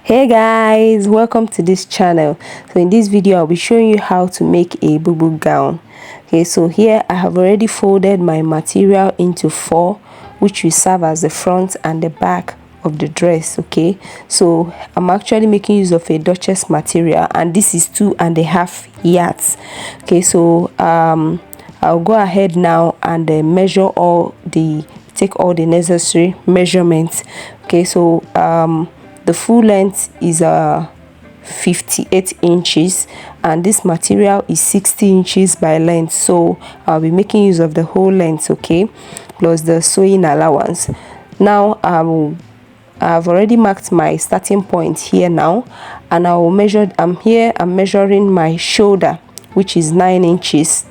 Hey guys, welcome to this channel. So in this video I'll be showing you how to make a bubu gown. Okay, so here I have already folded my material into 4, which will serve as the front and the back of the dress. Okay, so I'm actually making use of a Duchess material, and this is 2.5 yards. Okay, so I'll go ahead now and take all the necessary measurements. Okay, so the full length is 58 inches, and this material is 60 inches by length, so I'll be making use of the whole length, okay, plus the sewing allowance. Now I've already marked my starting point here now, and I will measure. I'm measuring my shoulder, which is 9 inches.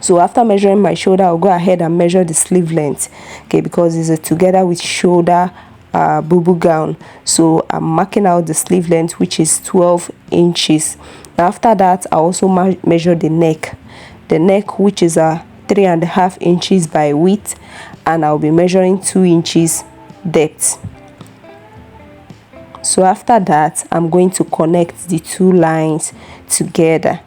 So after measuring my shoulder, I'll go ahead and measure the sleeve length, okay, because it's a together with shoulder bubu gown. So I'm marking out the sleeve length, which is 12 inches. Now after that, I also measure the neck, which is 3.5 inches by width, and I'll be measuring 2 inches depth. So after that, I'm going to connect the two lines together,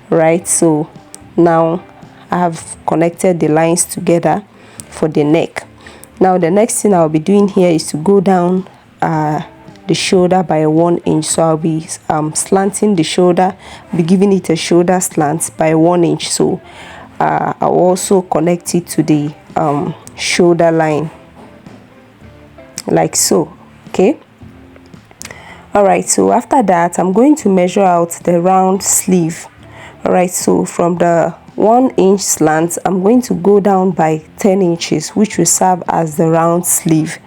right? So now I have connected the lines together for the neck. Now the next thing I'll be doing here is to go down the shoulder by 1 inch. So I'll be slanting the shoulder, be giving it a shoulder slant by 1 inch. So I'll also connect it to the shoulder line like so. Okay, all right, so after that I'm going to measure out the round sleeve. All right, so from the 1 inch slant, I'm going to go down by 10 inches, which will serve as the round sleeve.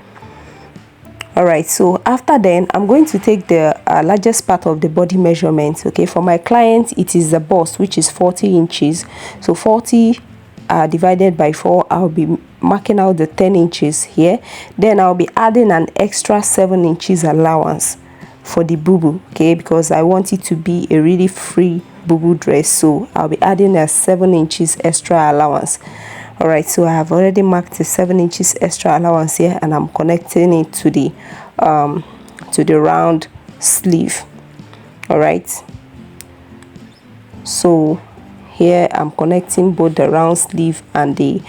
All right, so after then, I'm going to take the largest part of the body measurement. Okay, for my client, it is the bust, which is 40 inches. So 40 divided by 4, I'll be marking out the 10 inches here. Then I'll be adding an extra 7 inches allowance for the bubu, okay, because I want it to be a really free bubu dress. So I'll be adding a 7 inches extra allowance. All right, so I have already marked the 7 inches extra allowance here, and I'm connecting it to the round sleeve. All right, so here I'm connecting both the round sleeve and the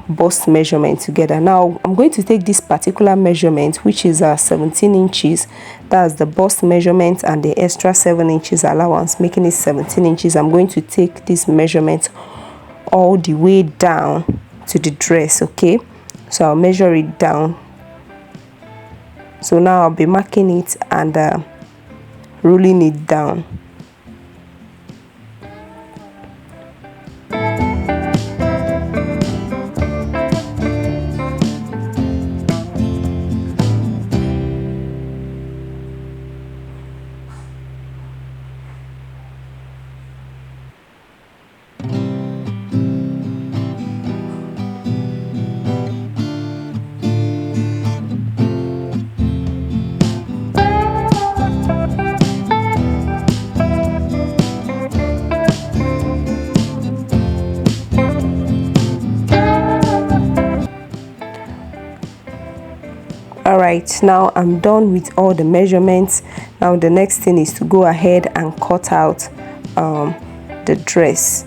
bust measurement together. Now I'm going to take this particular measurement, which is 17 inches. That's the bust measurement and the extra 7 inches allowance, making it 17 inches. I'm going to take this measurement all the way down to the dress. Okay, so I'll measure it down. So now I'll be marking it and rolling it down. All right, now I'm done with all the measurements. Now the next thing is to go ahead and cut out the dress.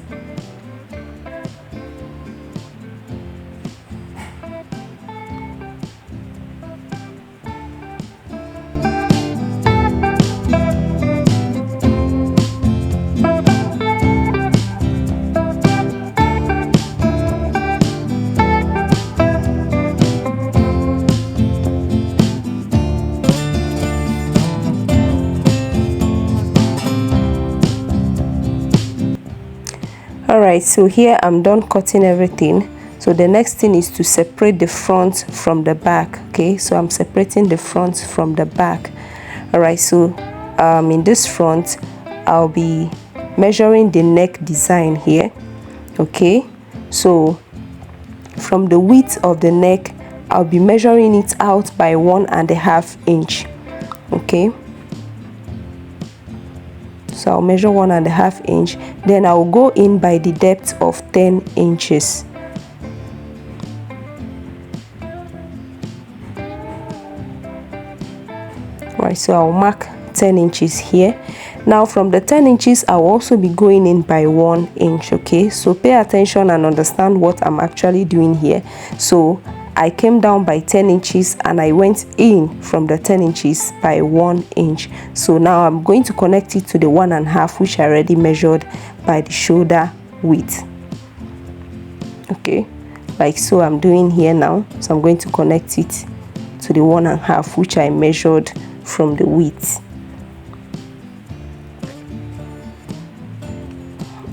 All right, so here I'm done cutting everything. So the next thing is to separate the front from the back. Okay, so I'm separating the front from the back. All right, so in this front I'll be measuring the neck design here. Okay, so from the width of the neck, I'll be measuring it out by 1.5 inch. Okay, so I'll measure 1.5 inch, then I'll go in by the depth of 10 inches. Right, so I'll mark 10 inches here. Now from the 10 inches, I'll also be going in by 1 inch. Okay, so pay attention and understand what I'm actually doing here. So I came down by 10 inches and I went in from the 10 inches by 1 inch. So now I'm going to connect it to the 1.5, which I already measured by the shoulder width. Okay, like so I'm doing here now. So I'm going to connect it to the 1.5, which I measured from the width.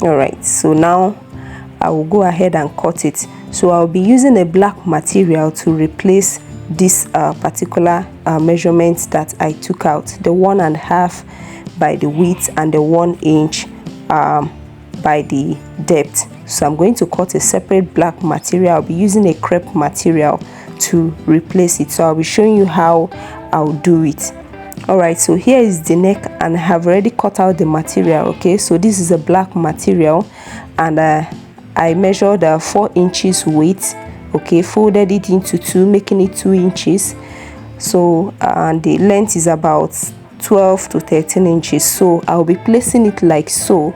All right, so now I will go ahead and cut it. So I'll be using a black material to replace this particular measurement that I took out, the 1.5 by the width and the 1 inch by the depth. So I'm going to cut a separate black material. I'll be using a crepe material to replace it. So I'll be showing you how I'll do it. All right, so here is the neck and I have already cut out the material. Okay, so this is a black material and I measured 4 inches width. Okay, folded it into 2, making it 2 inches. So and the length is about 12 to 13 inches. So I'll be placing it like so.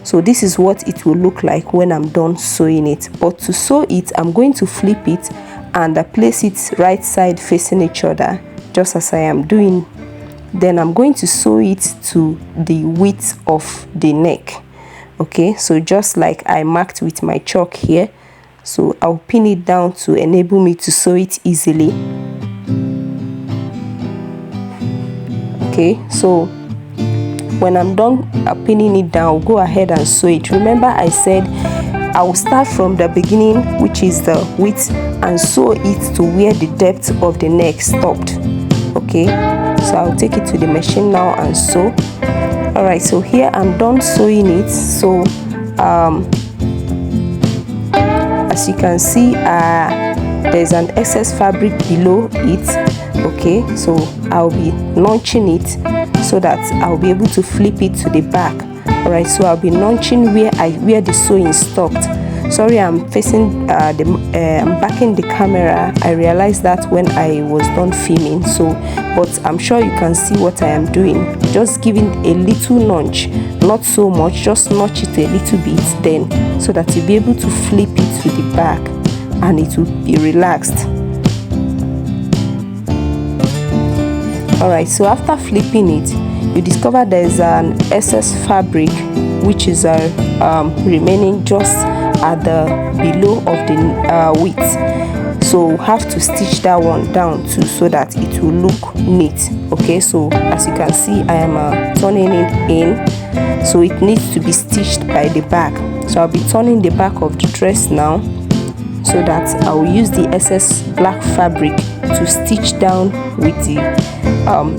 So this is what it will look like when I'm done sewing it. But to sew it, I'm going to flip it and place it right side facing each other, just as I am doing. Then I'm going to sew it to the width of the neck. Okay, so just like I marked with my chalk here. So I'll pin it down to enable me to sew it easily. Okay, so when I'm done pinning it down, I'll go ahead and sew it. Remember I said I will start from the beginning, which is the width, and sew it to where the depth of the neck stopped. Okay, so I'll take it to the machine now and sew. All right, so here I'm done sewing it. So as you can see, there's an excess fabric below it. Okay, so I'll be launching it so that I'll be able to flip it to the back. All right, so I'll be launching where the sewing stopped. Sorry, I'm facing I'm backing the camera. I realized that when I was done filming. So but I'm sure you can see what I am doing. Just giving a little notch, not so much, just notch it a little bit, then so that you'll be able to flip it to the back and it will be relaxed. All right, so after flipping it, you discover there's an excess fabric which is remaining just at the below of the width. So have to stitch that one down too so that it will look neat. Okay, so as you can see, I am turning it in, so it needs to be stitched by the back. So I'll be turning the back of the dress now, so that I will use the excess black fabric to stitch down with the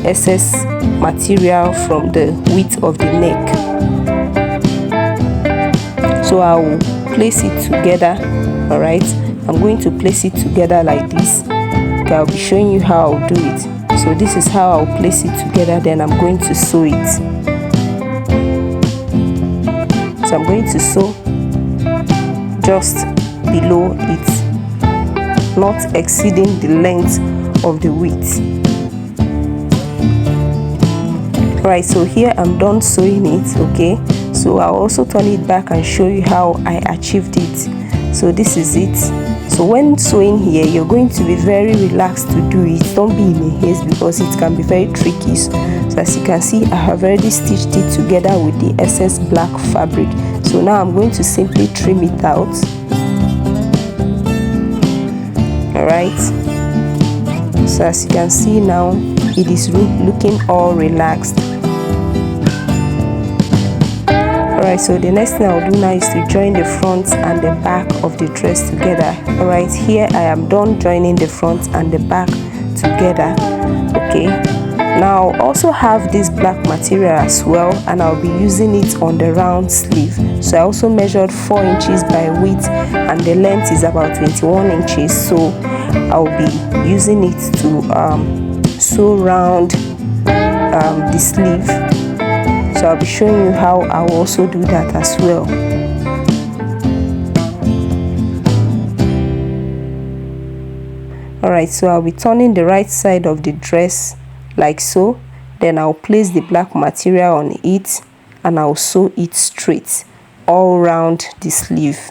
excess material from the width of the neck. So I will place it together. All right, I'm going to place it together like this. Okay, I'll be showing you how I'll do it. So this is how I'll place it together, then I'm going to sew it. So I'm going to sew just below it, not exceeding the length of the width. Right, so here I'm done sewing it. Okay, so I'll also turn it back and show you how I achieved it. So this is it. So when sewing here, you're going to be very relaxed to do it. Don't be in a haste because it can be very tricky. So as you can see, I have already stitched it together with the excess black fabric. So now I'm going to simply trim it out. All right, so as you can see now, it is looking all relaxed. Alright, so the next thing I'll do now is to join the front and the back of the dress together. Alright, here I am done joining the front and the back together. Okay, now I also have this black material as well, and I'll be using it on the round sleeve. So I also measured 4 inches by width and the length is about 21 inches. So I'll be using it to sew round the sleeve. So I'll be showing you how I'll also do that as well. Alright, so I'll be turning the right side of the dress like so. Then I'll place the black material on it and I'll sew it straight all around the sleeve.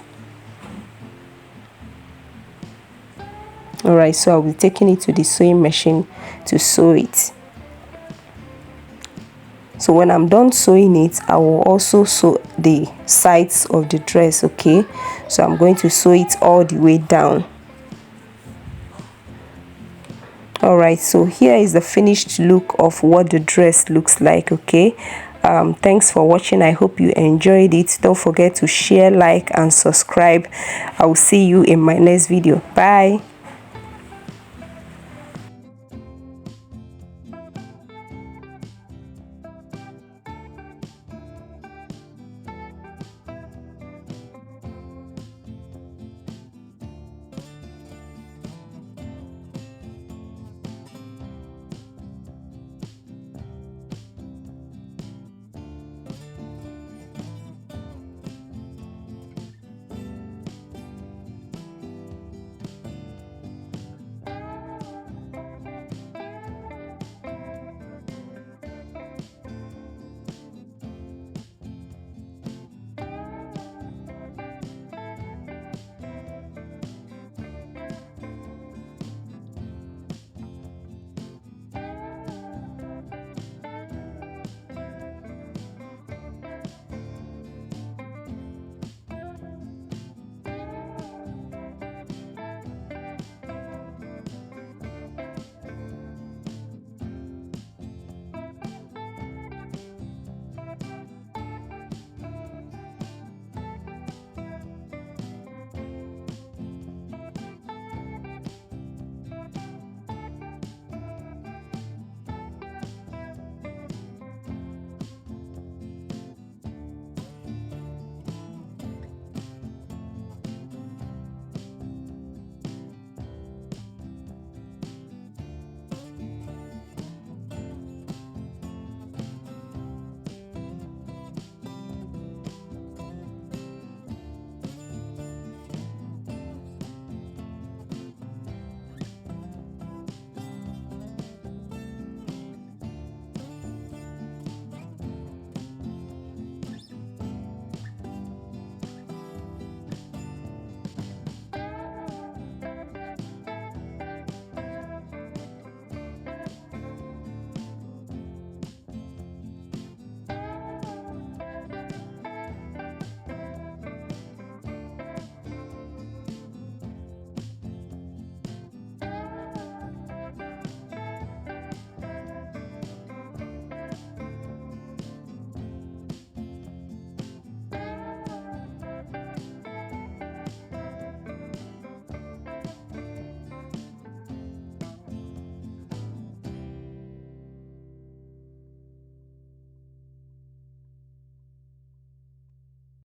Alright, so I'll be taking it to the sewing machine to sew it. So when I'm done sewing it, I will also sew the sides of the dress. Okay, so I'm going to sew it all the way down. Alright, so here is the finished look of what the dress looks like. Okay, thanks for watching. I hope you enjoyed it. Don't forget to share, like and subscribe. I will see you in my next video. Bye.